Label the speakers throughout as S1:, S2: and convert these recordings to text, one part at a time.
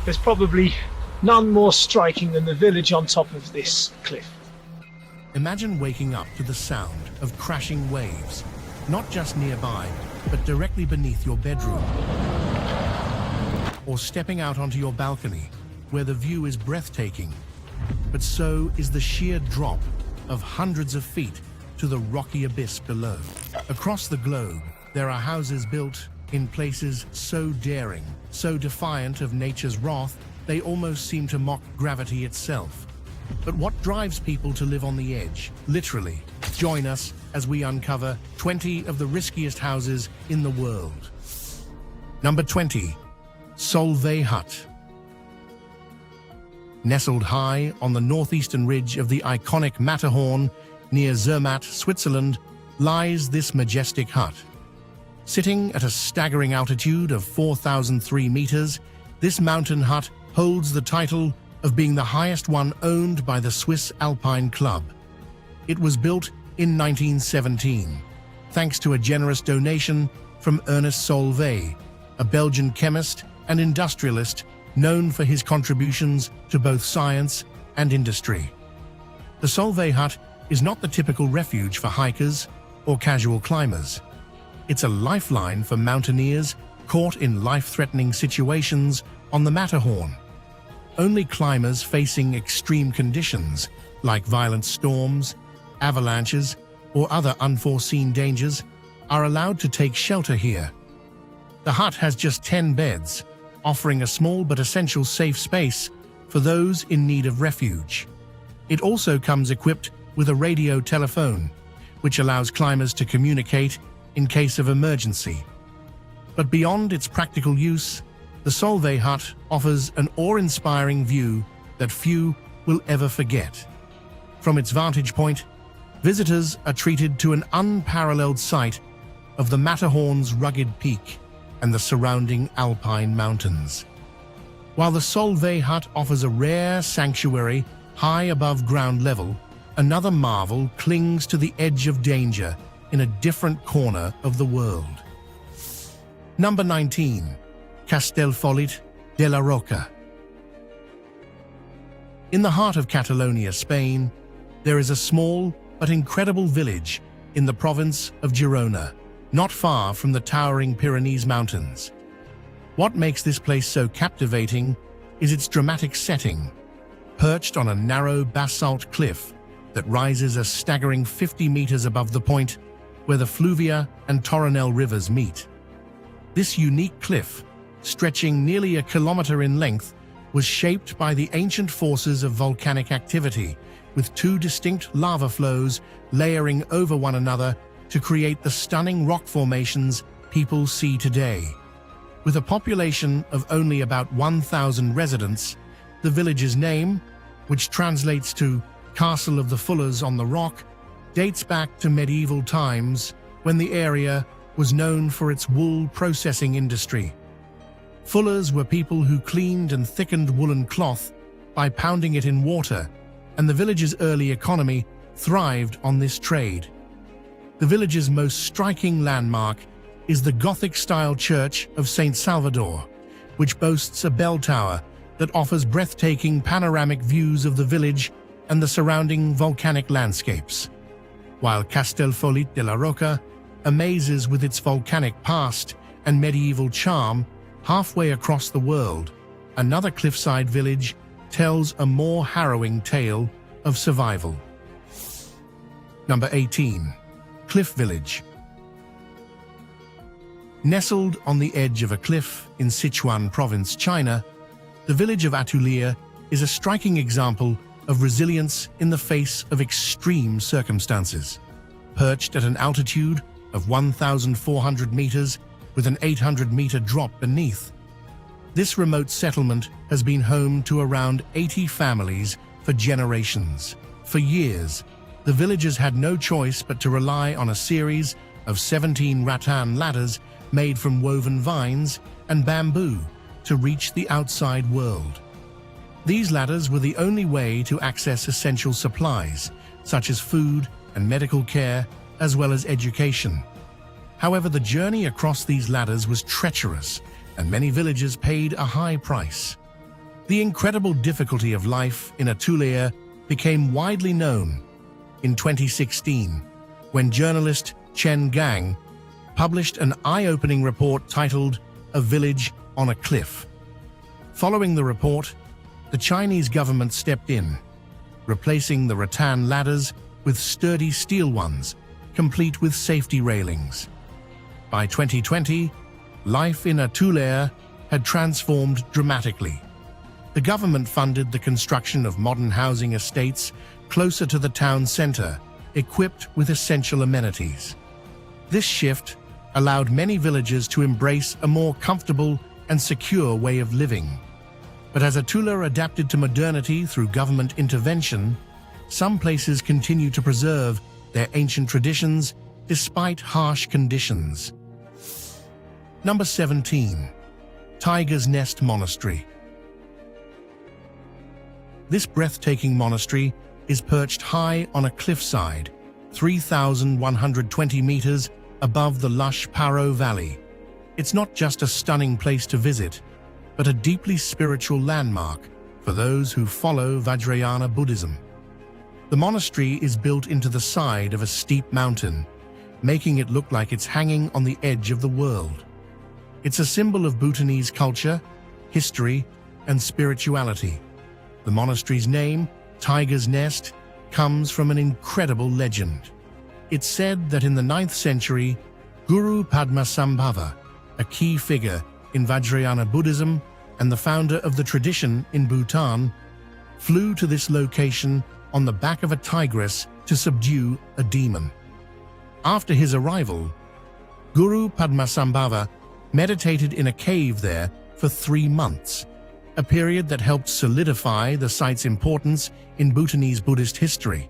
S1: There's probably none more striking than the village on top of this cliff.
S2: Imagine waking up to the sound of crashing waves, not just nearby, but directly beneath your bedroom. Or stepping out onto your balcony, where the view is breathtaking, but so is the sheer drop of hundreds of feet to the rocky abyss below. Across the globe, there are houses built in places so daring, so defiant of nature's wrath, they almost seem to mock gravity itself. But what drives people to live on the edge, literally? Join us as we uncover 20 of the riskiest houses in the world. Number 20. Solvay Hut. Nestled high on the northeastern ridge of the iconic Matterhorn near Zermatt, Switzerland, lies this majestic hut. Sitting at a staggering altitude of 4,003 meters, this mountain hut holds the title of being the highest one owned by the Swiss Alpine Club. It was built in 1917, thanks to a generous donation from Ernest Solvay, a Belgian chemist and industrialist known for his contributions to both science and industry. The Solvay Hut is not the typical refuge for hikers or casual climbers. It's a lifeline for mountaineers caught in life-threatening situations on the Matterhorn. Only climbers facing extreme conditions, like violent storms, avalanches, or other unforeseen dangers, are allowed to take shelter here. The hut has just 10 beds, offering a small but essential safe space for those in need of refuge. It also comes equipped with a radio telephone, which allows climbers to communicate in case of emergency. But beyond its practical use, the Solvay Hut offers an awe-inspiring view that few will ever forget. From its vantage point, visitors are treated to an unparalleled sight of the Matterhorn's rugged peak and the surrounding alpine mountains. While the Solvay Hut offers a rare sanctuary high above ground level, another marvel clings to the edge of danger in a different corner of the world. Number 19. Castellfollit de la Roca. In the heart of Catalonia, Spain, there is a small but incredible village in the province of Girona, not far from the towering Pyrenees Mountains. What makes this place so captivating is its dramatic setting, perched on a narrow basalt cliff that rises a staggering 50 meters above the point where the Fluvia and Toronel rivers meet. This unique cliff, stretching nearly a kilometer in length, was shaped by the ancient forces of volcanic activity, with two distinct lava flows layering over one another to create the stunning rock formations people see today. With a population of only about 1,000 residents, the village's name, which translates to Castle of the Fullers on the Rock, dates back to medieval times when the area was known for its wool processing industry. Fullers were people who cleaned and thickened woolen cloth by pounding it in water, and the village's early economy thrived on this trade. The village's most striking landmark is the Gothic-style Church of St. Salvador, which boasts a bell tower that offers breathtaking panoramic views of the village and the surrounding volcanic landscapes. While Castellfollit de la Roca amazes with its volcanic past and medieval charm, halfway across the world, another cliffside village tells a more harrowing tale of survival. Number 18. Cliff Village. Nestled on the edge of a cliff in Sichuan Province, China, the village of Atulia is a striking example of resilience in the face of extreme circumstances. Perched at an altitude of 1,400 meters with an 800-meter drop beneath, this remote settlement has been home to around 80 families for generations. For years, the villagers had no choice but to rely on a series of 17 rattan ladders made from woven vines and bamboo to reach the outside world. These ladders were the only way to access essential supplies, such as food and medical care, as well as education. However, the journey across these ladders was treacherous, and many villagers paid a high price. The incredible difficulty of life in Atulea became widely known in 2016 when journalist Chen Gang published an eye-opening report titled "A Village on a Cliff." Following the report, the Chinese government stepped in, replacing the rattan ladders with sturdy steel ones, complete with safety railings. By 2020, life in Atulea had transformed dramatically. The government funded the construction of modern housing estates closer to the town center, equipped with essential amenities. This shift allowed many villagers to embrace a more comfortable and secure way of living. But as Atulea adapted to modernity through government intervention, some places continue to preserve their ancient traditions despite harsh conditions. Number 17. Tiger's Nest Monastery. This breathtaking monastery is perched high on a cliffside, 3,120 meters above the lush Paro Valley. It's not just a stunning place to visit, but a deeply spiritual landmark for those who follow Vajrayana Buddhism. The monastery is built into the side of a steep mountain, making it look like it's hanging on the edge of the world. It's a symbol of Bhutanese culture, history, and spirituality. The monastery's name, Tiger's Nest, comes from an incredible legend. It's said that in the 9th century, Guru Padmasambhava, a key figure in Vajrayana Buddhism and the founder of the tradition in Bhutan, flew to this location on the back of a tigress to subdue a demon. After his arrival, Guru Padmasambhava meditated in a cave there for 3 months, a period that helped solidify the site's importance in Bhutanese Buddhist history.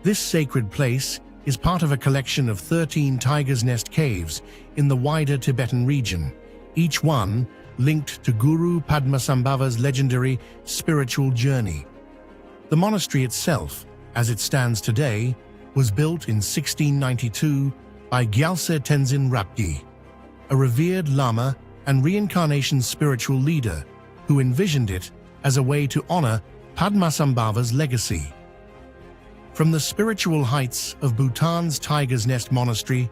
S2: This sacred place is part of a collection of 13 Tiger's Nest caves in the wider Tibetan region, each one linked to Guru Padmasambhava's legendary spiritual journey. The monastery itself, as it stands today, was built in 1692 by Gyaltse Tenzin Rabgye, a revered Lama and reincarnation spiritual leader who envisioned it as a way to honor Padmasambhava's legacy. From the spiritual heights of Bhutan's Tiger's Nest Monastery,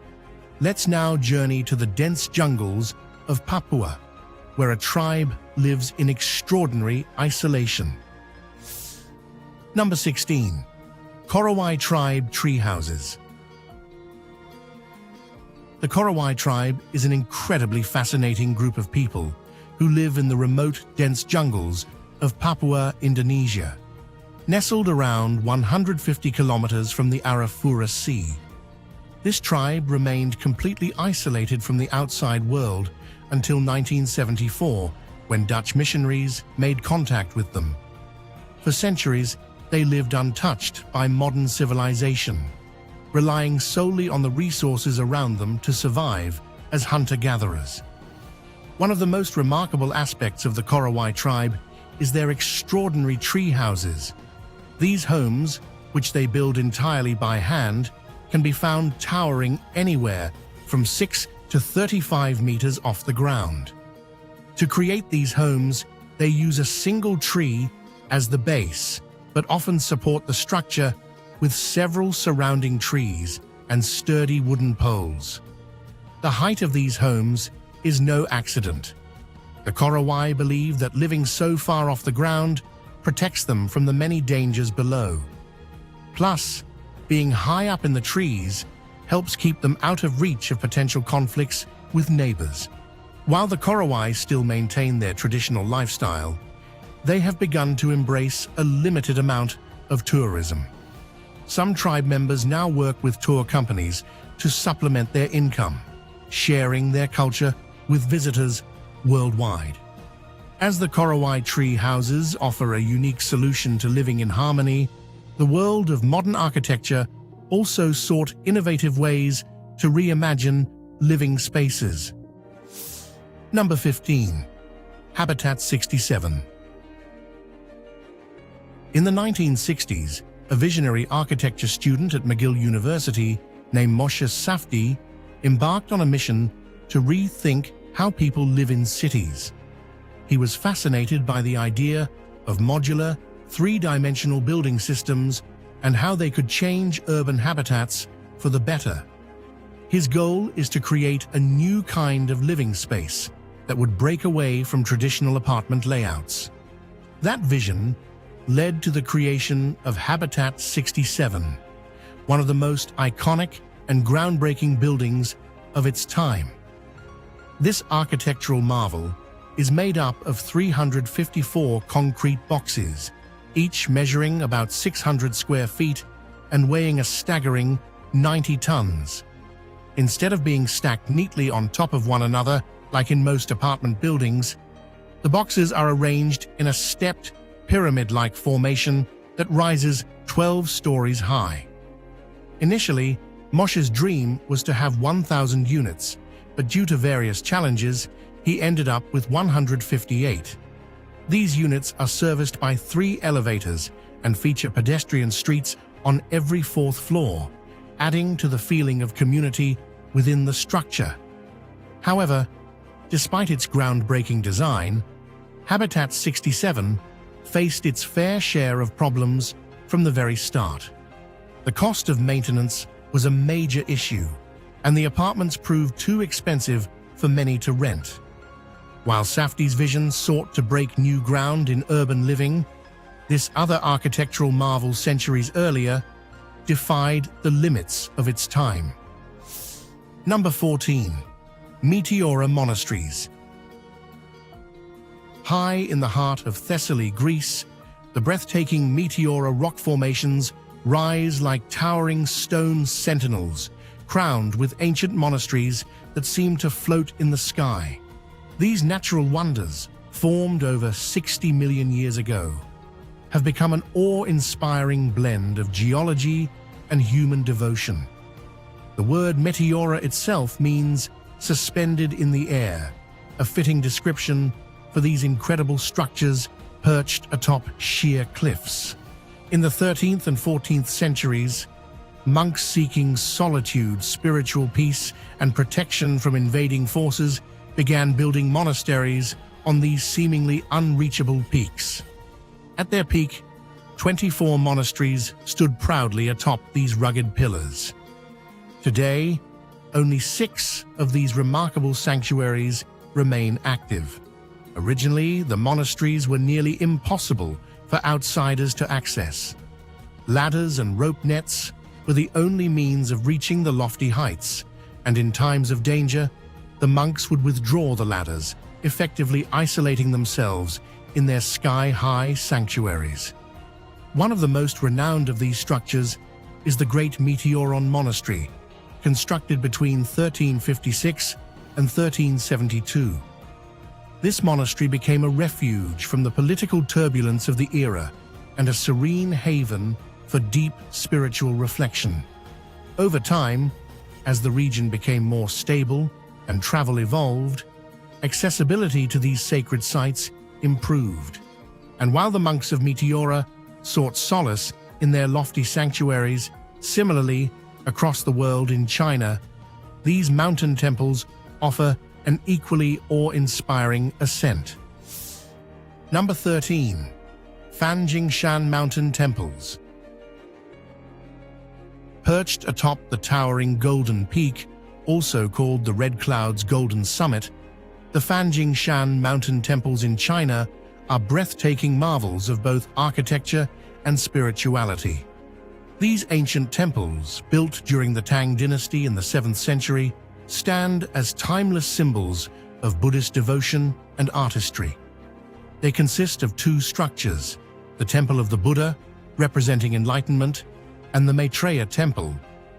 S2: let's now journey to the dense jungles of Papua, where a tribe lives in extraordinary isolation. Number 16. Korowai Tribe Tree Houses. The Korowai tribe is an incredibly fascinating group of people who live in the remote, dense jungles of Papua, Indonesia. Nestled around 150 kilometers from the Arafura Sea, this tribe remained completely isolated from the outside world until 1974, when Dutch missionaries made contact with them. For centuries, they lived untouched by modern civilization, relying solely on the resources around them to survive as hunter-gatherers. One of the most remarkable aspects of the Korowai tribe is their extraordinary tree houses. These homes, which they build entirely by hand, can be found towering anywhere from 6 to 35 meters off the ground. To create these homes, they use a single tree as the base, but often support the structure with several surrounding trees and sturdy wooden poles. The height of these homes is no accident. The Korowai believe that living so far off the ground protects them from the many dangers below. Plus, being high up in the trees helps keep them out of reach of potential conflicts with neighbors. While the Korowai still maintain their traditional lifestyle, they have begun to embrace a limited amount of tourism. Some tribe members now work with tour companies to supplement their income, sharing their culture with visitors worldwide. As the Korowai tree houses offer a unique solution to living in harmony, the world of modern architecture also sought innovative ways to reimagine living spaces. Number 15. Habitat 67. In the 1960s, a visionary architecture student at McGill University named Moshe Safdie embarked on a mission to rethink how people live in cities. he was fascinated by the idea of modular, three-dimensional building systems and how they could change urban habitats for the better. His goal is to create a new kind of living space that would break away from traditional apartment layouts. That vision led to the creation of Habitat 67, one of the most iconic and groundbreaking buildings of its time. This architectural marvel is made up of 354 concrete boxes, each measuring about 600 square feet and weighing a staggering 90 tons. Instead of being stacked neatly on top of one another, like in most apartment buildings, the boxes are arranged in a stepped, pyramid-like formation that rises 12 stories high. Initially, Moshe's dream was to have 1,000 units, but due to various challenges, he ended up with 158. These units are serviced by 3 elevators and feature pedestrian streets on every 4th floor, adding to the feeling of community within the structure. However, despite its groundbreaking design, Habitat 67 faced its fair share of problems from the very start. The cost of maintenance was a major issue, and the apartments proved too expensive for many to rent. While Safdie's vision sought to break new ground in urban living, this other architectural marvel centuries earlier defied the limits of its time. Number 14. Meteora Monasteries. High in the heart of Thessaly, Greece, the breathtaking Meteora rock formations rise like towering stone sentinels, crowned with ancient monasteries that seem to float in the sky. These natural wonders, formed over 60 million years ago, have become an awe-inspiring blend of geology and human devotion. The word meteora itself means suspended in the air, a fitting description for these incredible structures perched atop sheer cliffs. In the 13th and 14th centuries, monks seeking solitude, spiritual peace, and protection from invading forces began building monasteries on these seemingly unreachable peaks. At their peak, 24 monasteries stood proudly atop these rugged pillars. Today, only 6 of these remarkable sanctuaries remain active. Originally, the monasteries were nearly impossible for outsiders to access. Ladders and rope nets were the only means of reaching the lofty heights, and in times of danger, the monks would withdraw the ladders, effectively isolating themselves in their sky-high sanctuaries. One of the most renowned of these structures is the Great Meteoron Monastery, constructed between 1356 and 1372. This monastery became a refuge from the political turbulence of the era and a serene haven for deep spiritual reflection. Over time, as the region became more stable and travel evolved, accessibility to these sacred sites improved. And while the monks of Meteora sought solace in their lofty sanctuaries, similarly, across the world in China, these mountain temples offer an equally awe-inspiring ascent. Number 13. Fanjingshan Mountain Temples. Perched atop the towering Golden Peak, also called the Red Cloud's Golden Summit, the Fanjingshan Mountain Temples in China are breathtaking marvels of both architecture and spirituality. These ancient temples, built during the Tang dynasty in the 7th century, stand as timeless symbols of Buddhist devotion and artistry. They consist of 2 structures, the Temple of the Buddha, representing enlightenment, and the Maitreya Temple,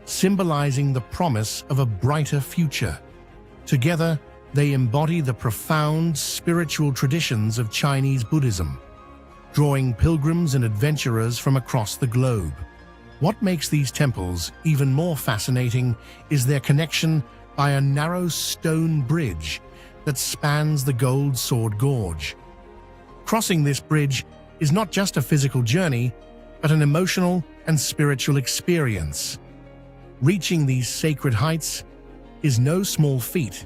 S2: symbolizing the promise of a brighter future. Together, they embody the profound spiritual traditions of Chinese Buddhism, drawing pilgrims and adventurers from across the globe. What makes these temples even more fascinating is their connection by a narrow stone bridge that spans the Gold Sword Gorge. Crossing this bridge is not just a physical journey, but an emotional and spiritual experience. Reaching these sacred heights is no small feat,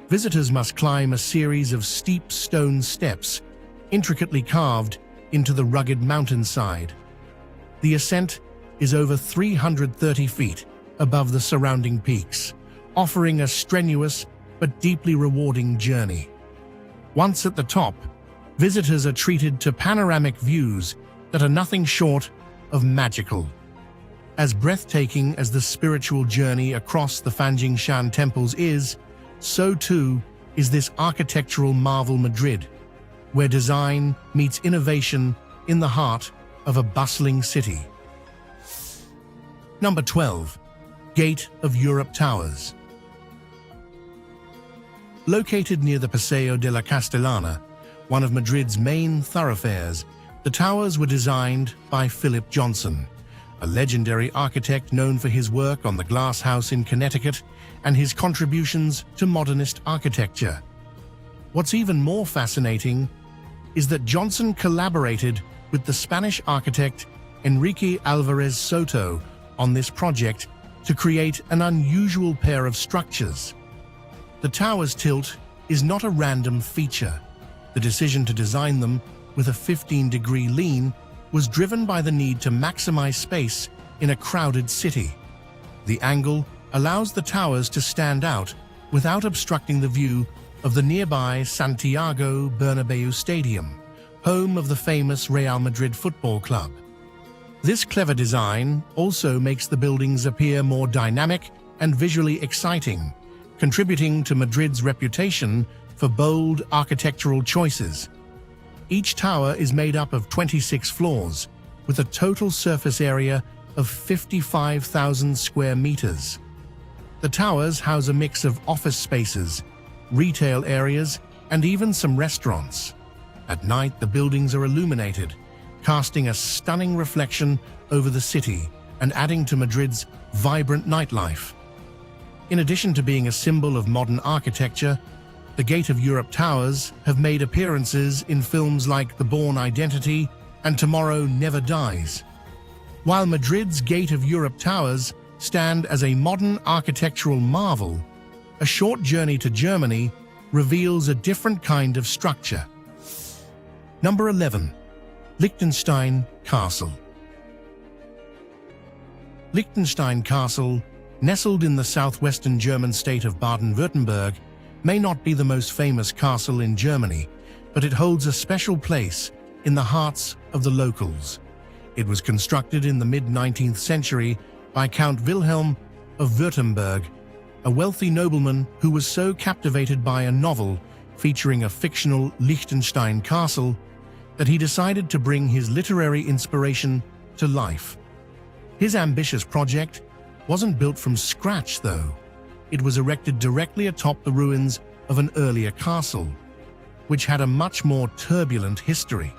S2: visitors must climb a series of steep stone steps, intricately carved into the rugged mountainside. The ascent is over 330 feet above the surrounding peaks, offering a strenuous but deeply rewarding journey. Once at the top, visitors are treated to panoramic views that are nothing short of magical. As breathtaking as the spiritual journey across the Fanjingshan temples is, so too is this architectural marvel Madrid, where design meets innovation in the heart of a bustling city. Number 12. Gate of Europe Towers. Located near the Paseo de la Castellana, one of Madrid's main thoroughfares, the towers were designed by Philip Johnson, a legendary architect known for his work on the Glass House in Connecticut and his contributions to modernist architecture. What's even more fascinating is that Johnson collaborated with the Spanish architect Enrique Álvarez Soto on this project to create an unusual pair of structures. The tower's tilt is not a random feature. The decision to design them with a 15-degree lean was driven by the need to maximize space in a crowded city. The angle allows the towers to stand out without obstructing the view of the nearby Santiago Bernabéu Stadium, home of the famous Real Madrid Football Club. This clever design also makes the buildings appear more dynamic and visually exciting, contributing to Madrid's reputation for bold architectural choices. Each tower is made up of 26 floors, with a total surface area of 55,000 square meters. The towers house a mix of office spaces, retail areas, and even some restaurants. At night, the buildings are illuminated, casting a stunning reflection over the city and adding to Madrid's vibrant nightlife. In addition to being a symbol of modern architecture, the Gate of Europe Towers have made appearances in films like The Bourne Identity and Tomorrow Never Dies. While Madrid's Gate of Europe Towers stand as a modern architectural marvel, a short journey to Germany reveals a different kind of structure. Number 11. Liechtenstein Castle. Liechtenstein Castle, nestled in the southwestern German state of Baden-Württemberg, may not be the most famous castle in Germany, but it holds a special place in the hearts of the locals. It was constructed in the mid-19th century by Count Wilhelm of Württemberg, a wealthy nobleman who was so captivated by a novel featuring a fictional Liechtenstein castle that he decided to bring his literary inspiration to life. His ambitious project wasn't built from scratch, though. It was erected directly atop the ruins of an earlier castle, which had a much more turbulent history.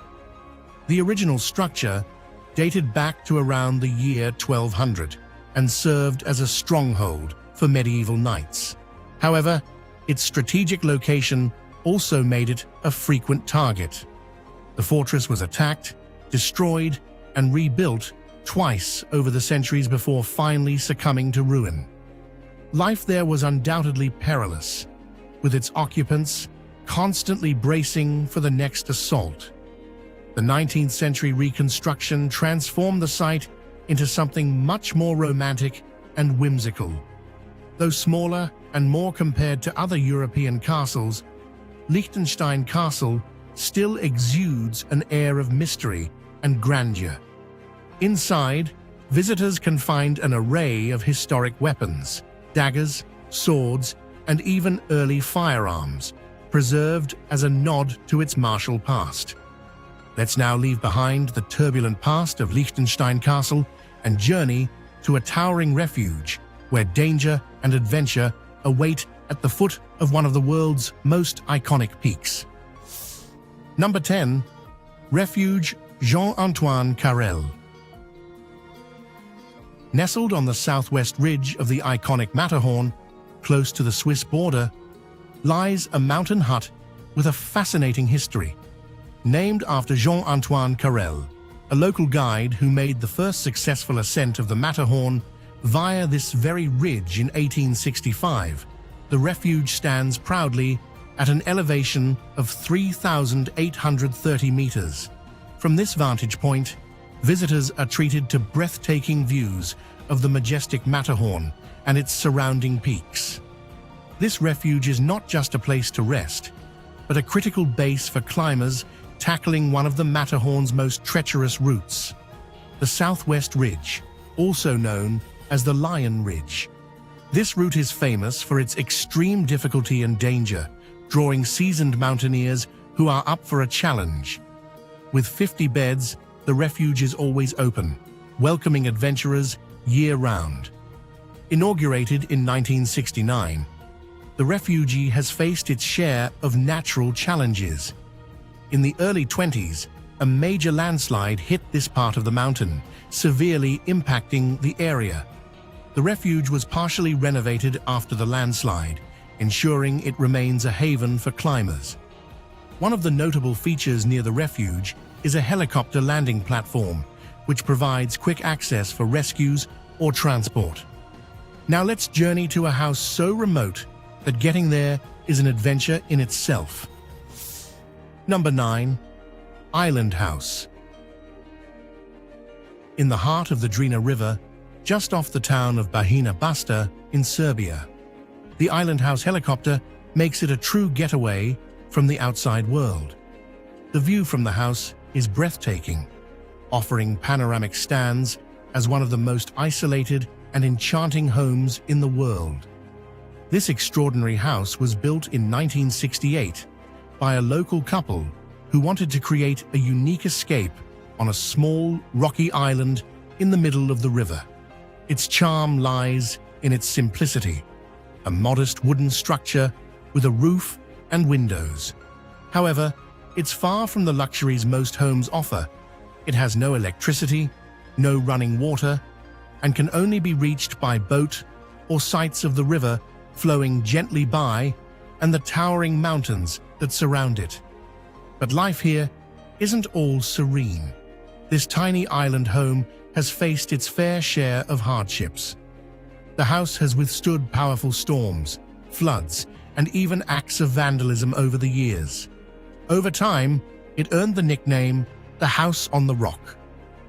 S2: The original structure dated back to around the year 1200 and served as a stronghold for medieval knights. However, its strategic location also made it a frequent target. The fortress was attacked, destroyed, and rebuilt twice over the centuries before finally succumbing to ruin. Life there was undoubtedly perilous, with its occupants constantly bracing for the next assault. The 19th century reconstruction transformed the site into something much more romantic and whimsical. Though smaller and more compared to other European castles, Liechtenstein Castle still exudes an air of mystery and grandeur. Inside, visitors can find an array of historic weapons, daggers, swords, and even early firearms, preserved as a nod to its martial past. Let's now leave behind the turbulent past of Liechtenstein Castle and journey to a towering refuge where danger and adventure await at the foot of one of the world's most iconic peaks. Number 10. Refuge Jean-Antoine Carrel. Nestled on the southwest ridge of the iconic Matterhorn, close to the Swiss border, lies a mountain hut with a fascinating history. Named after Jean-Antoine Carrel, a local guide who made the first successful ascent of the Matterhorn via this very ridge in 1865, The refuge stands proudly at an elevation of 3,830 meters. From this vantage point, visitors are treated to breathtaking views of the majestic Matterhorn and its surrounding peaks. This refuge is not just a place to rest, but a critical base for climbers tackling one of the Matterhorn's most treacherous routes, the Southwest Ridge, also known as the Lion Ridge. This route is famous for its extreme difficulty and danger, drawing seasoned mountaineers who are up for a challenge. With 50 beds, the refuge is always open, welcoming adventurers year-round. Inaugurated in 1969, the refuge has faced its share of natural challenges. In the early 20s, a major landslide hit this part of the mountain, severely impacting the area. The refuge was partially renovated after the landslide, ensuring it remains a haven for climbers. One of the notable features near the refuge is a helicopter landing platform, which provides quick access for rescues or transport. Now let's journey to a house so remote that getting there is an adventure in itself. Number 9. Island House. In the heart of the Drina River, just off the town of Bajina Basta in Serbia, the Island House helicopter makes it a true getaway from the outside world. The view from the house is breathtaking, offering panoramic stands as one of the most isolated and enchanting homes in the world. This extraordinary house was built in 1968 by a local couple who wanted to create a unique escape on a small, rocky island in the middle of the river. Its charm lies in its simplicity, a modest wooden structure with a roof and windows. However, it's far from the luxuries most homes offer. It has no electricity, no running water, and can only be reached by boat or sights of the river flowing gently by and the towering mountains that surround it. But life here isn't all serene. This tiny island home has faced its fair share of hardships. The house has withstood powerful storms, floods, and even acts of vandalism over the years. Over time, it earned the nickname the House on the Rock,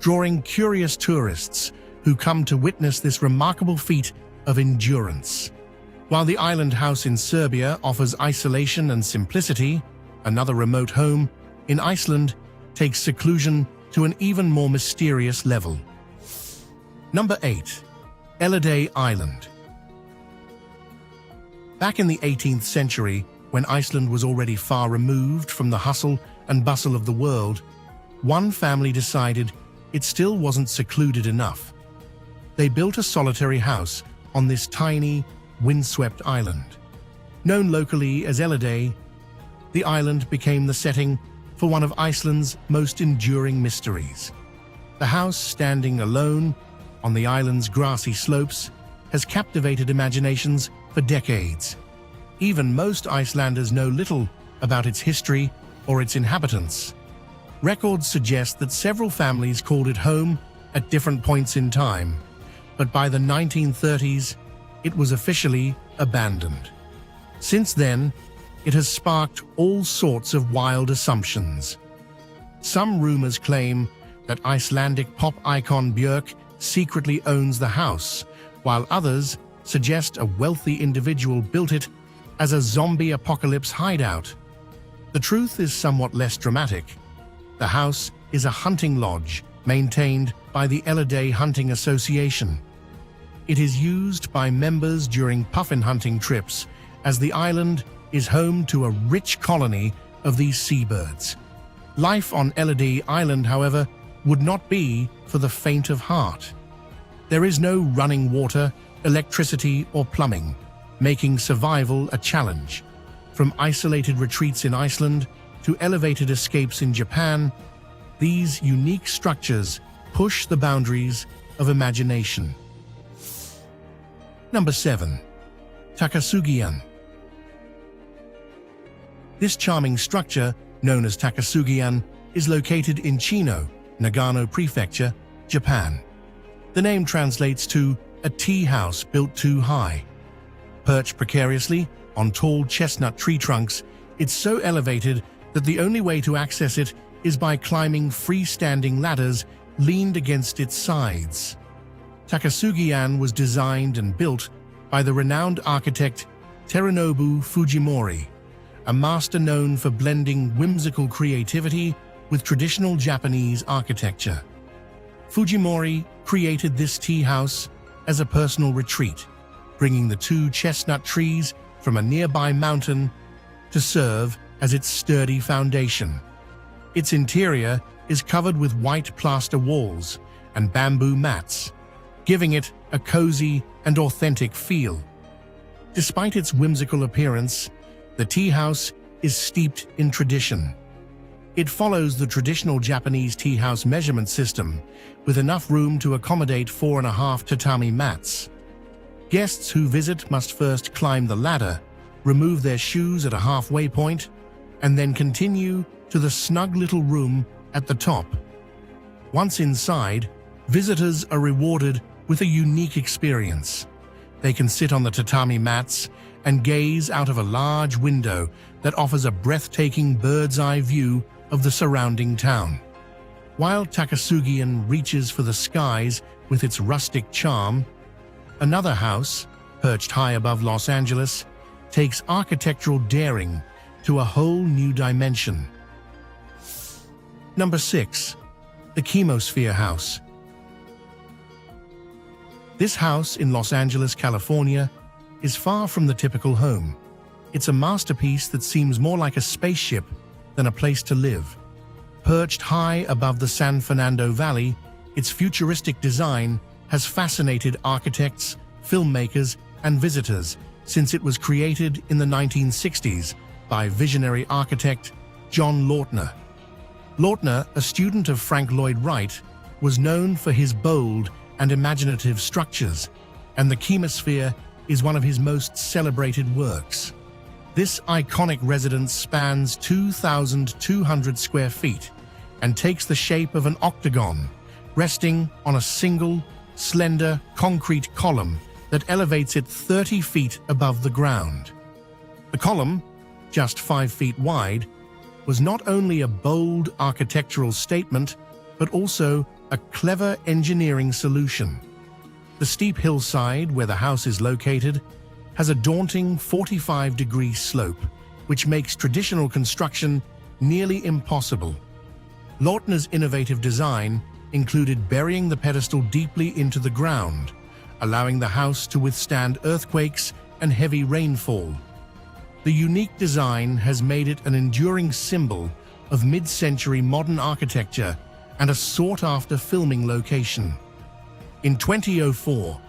S2: drawing curious tourists who come to witness this remarkable feat of endurance. While the island house in Serbia offers isolation and simplicity, another remote home in Iceland takes seclusion to an even more mysterious level. Number 8. Elliday Island. Back in the 18th century, when Iceland was already far removed from the hustle and bustle of the world, one family decided it still wasn't secluded enough. They built a solitary house on this tiny, windswept island. Known locally as Elliday, the island became the setting for one of Iceland's most enduring mysteries. The house, standing alone on the island's grassy slopes, has captivated imaginations for decades. Even most Icelanders know little about its history or its inhabitants. Records suggest that several families called it home at different points in time, but by the 1930s, it was officially abandoned. Since then, it has sparked all sorts of wild assumptions. Some rumors claim that Icelandic pop icon Björk secretly owns the house, while others suggest a wealthy individual built it as a zombie apocalypse hideout. The truth is somewhat less dramatic. The house is a hunting lodge maintained by the Elliday Hunting Association. It is used by members during puffin hunting trips, as the island is home to a rich colony of these seabirds. Life on Elliday Island, however, would not be for the faint of heart. There is no running water, electricity, or plumbing, making survival a challenge. From isolated retreats in Iceland to elevated escapes in Japan, these unique structures push the boundaries of imagination. Number 7. Takasugian. This charming structure, known as Takasugian, is located in Chino, Nagano Prefecture, Japan. The name translates to a tea house built too high. Perched precariously on tall chestnut tree trunks, it's so elevated that the only way to access it is by climbing freestanding ladders leaned against its sides. Takasugi-an was designed and built by the renowned architect Terunobu Fujimori, a master known for blending whimsical creativity with traditional Japanese architecture. Fujimori created this tea house as a personal retreat, bringing the two chestnut trees from a nearby mountain to serve as its sturdy foundation. Its interior is covered with white plaster walls and bamboo mats, giving it a cozy and authentic feel. Despite its whimsical appearance, the tea house is steeped in tradition. It follows the traditional Japanese tea house measurement system, with enough room to accommodate 4.5 tatami mats. Guests who visit must first climb the ladder, remove their shoes at a halfway point, and then continue to the snug little room at the top. Once inside, visitors are rewarded with a unique experience. They can sit on the tatami mats and gaze out of a large window that offers a breathtaking bird's-eye view of the surrounding town. While Takasugi-an reaches for the skies with its rustic charm, another house, perched high above Los Angeles, takes architectural daring to a whole new dimension. Number 6. The Chemosphere House. This house in Los Angeles, California, is far from the typical home. It's a masterpiece that seems more like a spaceship than a place to live. Perched high above the San Fernando Valley, its futuristic design has fascinated architects, filmmakers, and visitors since it was created in the 1960s by visionary architect John Lautner. Lautner, a student of Frank Lloyd Wright, was known for his bold and imaginative structures, and the Chemosphere is one of his most celebrated works. This iconic residence spans 2,200 square feet and takes the shape of an octagon, resting on a single, slender concrete column that elevates it 30 feet above the ground. The column, just 5 feet wide, was not only a bold architectural statement, but also a clever engineering solution. The steep hillside where the house is located has a daunting 45-degree slope, which makes traditional construction nearly impossible. Lautner's innovative design included burying the pedestal deeply into the ground, allowing the house to withstand earthquakes and heavy rainfall. The unique design has made it an enduring symbol of mid-century modern architecture and a sought-after filming location. In 2004,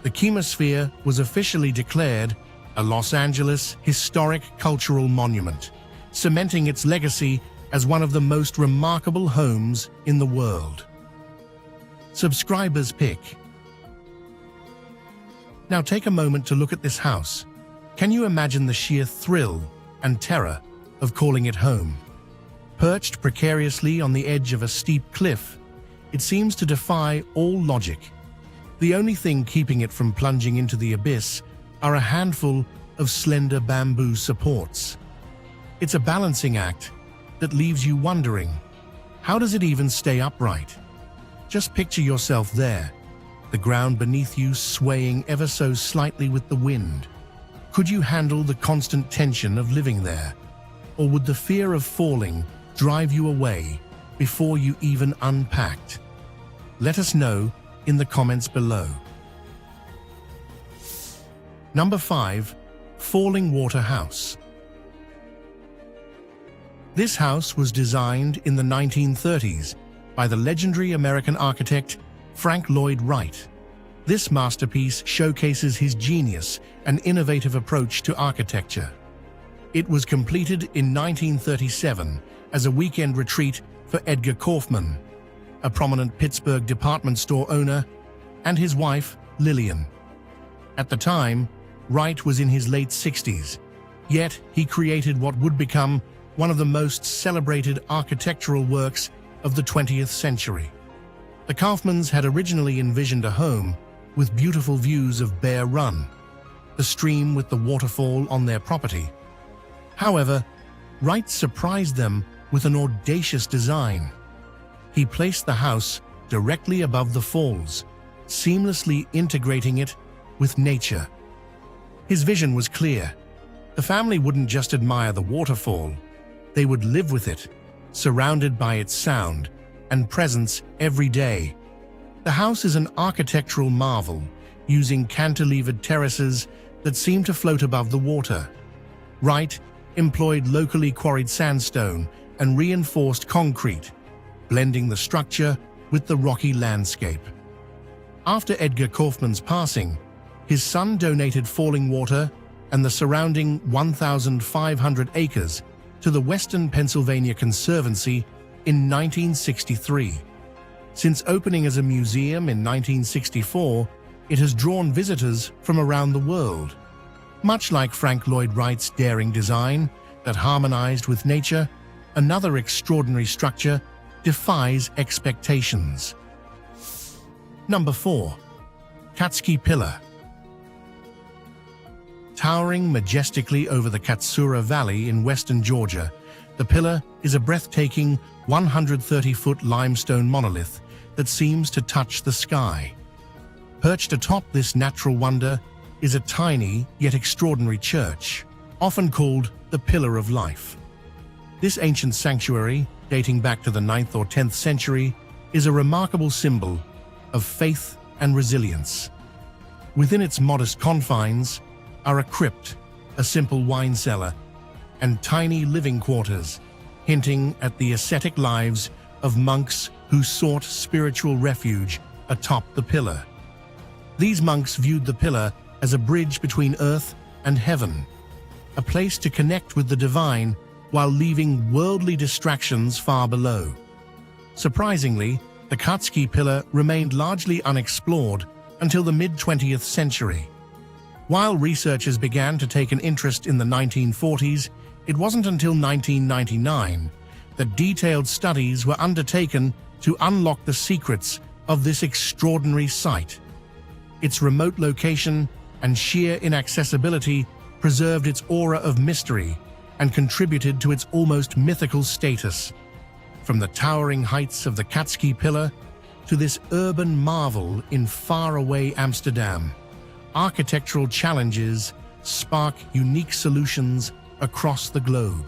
S2: the Chemosphere was officially declared a Los Angeles Historic Cultural Monument, cementing its legacy as one of the most remarkable homes in the world. Subscriber's pick. Now take a moment to look at this house. Can you imagine the sheer thrill and terror of calling it home? Perched precariously on the edge of a steep cliff, it seems to defy all logic. The only thing keeping it from plunging into the abyss are a handful of slender bamboo supports. It's a balancing act that leaves you wondering, how does it even stay upright? Just picture yourself there, the ground beneath you swaying ever so slightly with the wind. Could you handle the constant tension of living there? Or would the fear of falling drive you away before you even unpacked? Let us know in the comments below. Number 5. Falling Water House. This house was designed in the 1930s by the legendary American architect Frank Lloyd Wright. This masterpiece showcases his genius and innovative approach to architecture. It was completed in 1937 as a weekend retreat for Edgar Kaufman, a prominent Pittsburgh department store owner, and his wife, Lillian. At the time, Wright was in his late 60s, yet he created what would become one of the most celebrated architectural works of the 20th century. The Kaufmans had originally envisioned a home with beautiful views of Bear Run, the stream with the waterfall on their property. However, Wright surprised them with an audacious design. He placed the house directly above the falls, seamlessly integrating it with nature. His vision was clear. The family wouldn't just admire the waterfall, they would live with it, surrounded by its sound and presence every day. The house is an architectural marvel, using cantilevered terraces that seem to float above the water. Wright employed locally quarried sandstone and reinforced concrete, blending the structure with the rocky landscape. After Edgar Kaufman's passing, his son donated Fallingwater and the surrounding 1,500 acres to the Western Pennsylvania Conservancy in 1963. Since opening as a museum in 1964, it has drawn visitors from around the world. Much like Frank Lloyd Wright's daring design that harmonized with nature, another extraordinary structure defies expectations. Number 4. Katsuki Pillar. Towering majestically over the Katsura Valley in western Georgia, the pillar is a breathtaking 130-foot limestone monolith that seems to touch the sky. Perched atop this natural wonder is a tiny yet extraordinary church, often called the Pillar of Life. This ancient sanctuary, dating back to the 9th or 10th century, is a remarkable symbol of faith and resilience. Within its modest confines are a crypt, a simple wine cellar, and tiny living quarters, hinting at the ascetic lives of monks who sought spiritual refuge atop the pillar. These monks viewed the pillar as a bridge between earth and heaven, a place to connect with the divine while leaving worldly distractions far below. Surprisingly, the Katsuki Pillar remained largely unexplored until the mid-20th century. While researchers began to take an interest in the 1940s, it wasn't until 1999 that detailed studies were undertaken to unlock the secrets of this extraordinary site. Its remote location and sheer inaccessibility preserved its aura of mystery and contributed to its almost mythical status. From the towering heights of the Katsuki Pillar to this urban marvel in faraway Amsterdam, architectural challenges spark unique solutions across the globe.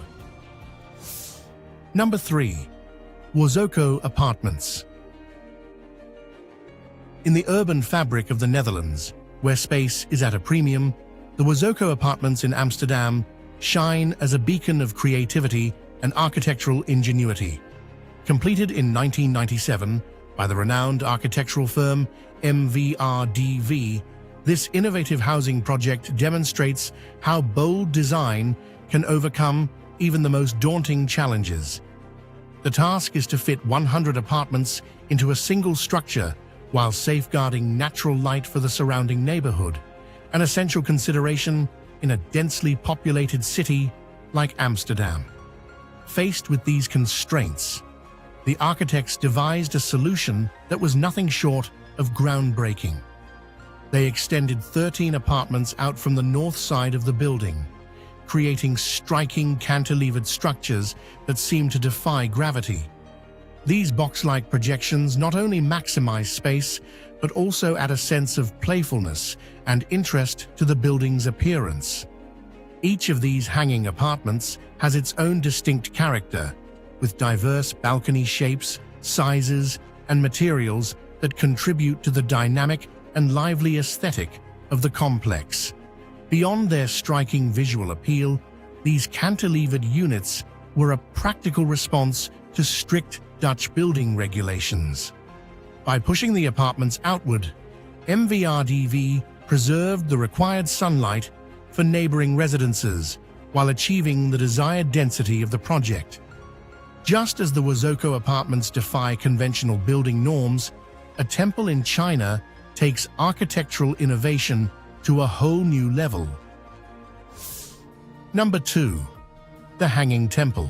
S2: Number 3. Wozzoko Apartments. In the urban fabric of the Netherlands, where space is at a premium, the Wozzoko Apartments in Amsterdam shine as a beacon of creativity and architectural ingenuity. Completed in 1997 by the renowned architectural firm MVRDV, this innovative housing project demonstrates how bold design can overcome even the most daunting challenges. The task is to fit 100 apartments into a single structure while safeguarding natural light for the surrounding neighborhood, an essential consideration in a densely populated city like Amsterdam. Faced with these constraints, the architects devised a solution that was nothing short of groundbreaking. They extended 13 apartments out from the north side of the building, creating striking cantilevered structures that seem to defy gravity. These box-like projections not only maximize space, but also add a sense of playfulness and interest to the building's appearance. Each of these hanging apartments has its own distinct character, with diverse balcony shapes, sizes, and materials that contribute to the dynamic and lively aesthetic of the complex. Beyond their striking visual appeal, these cantilevered units were a practical response to strict Dutch building regulations. By pushing the apartments outward, MVRDV preserved the required sunlight for neighboring residences while achieving the desired density of the project. Just as the Wozzoko Apartments defy conventional building norms, a temple in China takes architectural innovation to a whole new level. Number 2. The Hanging Temple.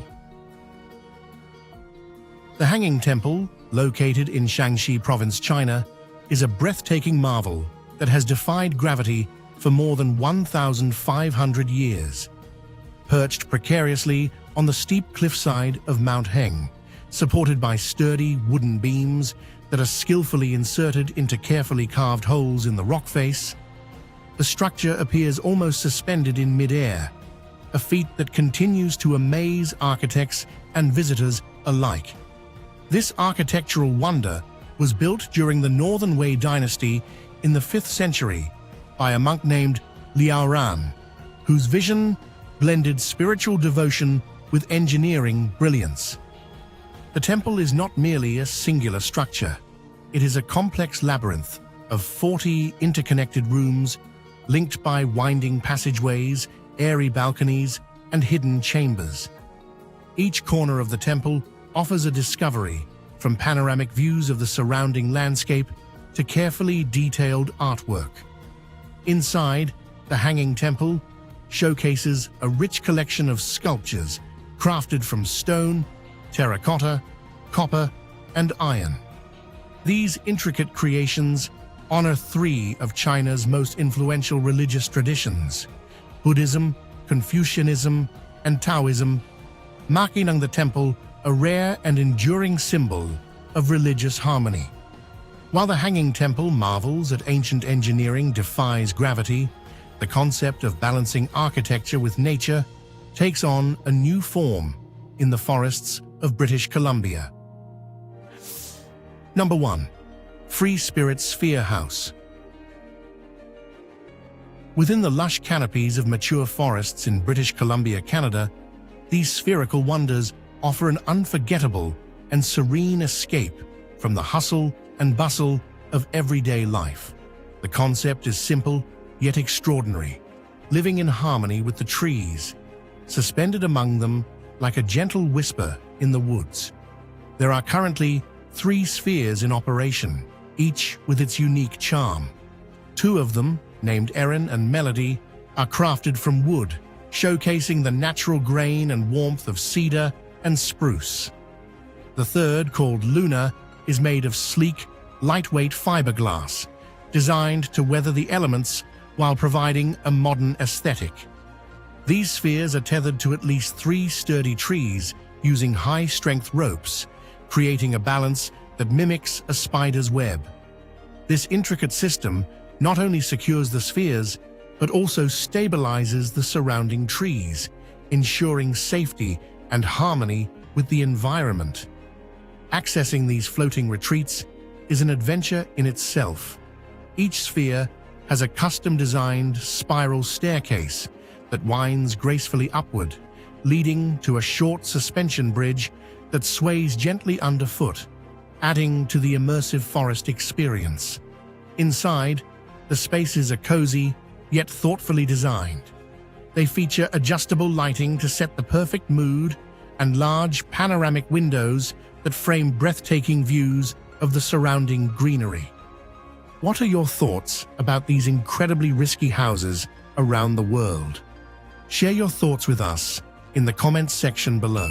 S2: The Hanging Temple, located in Shaanxi Province, China, is a breathtaking marvel that has defied gravity for more than 1,500 years. Perched precariously on the steep cliffside of Mount Heng, supported by sturdy wooden beams that are skillfully inserted into carefully carved holes in the rock face, the structure appears almost suspended in mid-air, a feat that continues to amaze architects and visitors alike. This architectural wonder was built during the Northern Wei dynasty in the 5th century by a monk named Liao Ran, whose vision blended spiritual devotion with engineering brilliance. The temple is not merely a singular structure. It is a complex labyrinth of 40 interconnected rooms linked by winding passageways, airy balconies, and hidden chambers. Each corner of the temple offers a discovery, from panoramic views of the surrounding landscape to carefully detailed artwork. Inside, the Hanging Temple showcases a rich collection of sculptures crafted from stone, terracotta, copper, and iron. These intricate creations honor 3 of China's most influential religious traditions: Buddhism, Confucianism, and Taoism, marking the temple a rare and enduring symbol of religious harmony. While the Hanging Temple marvels at ancient engineering defies gravity, the concept of balancing architecture with nature takes on a new form in the forests of British Columbia. Number 1. Free Spirit Sphere House. Within the lush canopies of mature forests in British Columbia, Canada, these spherical wonders offer an unforgettable and serene escape from the hustle and bustle of everyday life. The concept is simple yet extraordinary, living in harmony with the trees, suspended among them like a gentle whisper in the woods. There are currently 3 spheres in operation, each with its unique charm. 2 of them, named Erin and Melody, are crafted from wood, showcasing the natural grain and warmth of cedar and spruce. The third, called Luna, is made of sleek, lightweight fiberglass, designed to weather the elements while providing a modern aesthetic. These spheres are tethered to at least 3 sturdy trees using high-strength ropes, creating a balance that mimics a spider's web. This intricate system not only secures the spheres, but also stabilizes the surrounding trees, ensuring safety and harmony with the environment. Accessing these floating retreats is an adventure in itself. Each sphere has a custom-designed spiral staircase that winds gracefully upward, leading to a short suspension bridge that sways gently underfoot, adding to the immersive forest experience. Inside, the spaces are cozy, yet thoughtfully designed. They feature adjustable lighting to set the perfect mood and large panoramic windows that frame breathtaking views of the surrounding greenery. What are your thoughts about these incredibly risky houses around the world? Share your thoughts with us in the comments section below.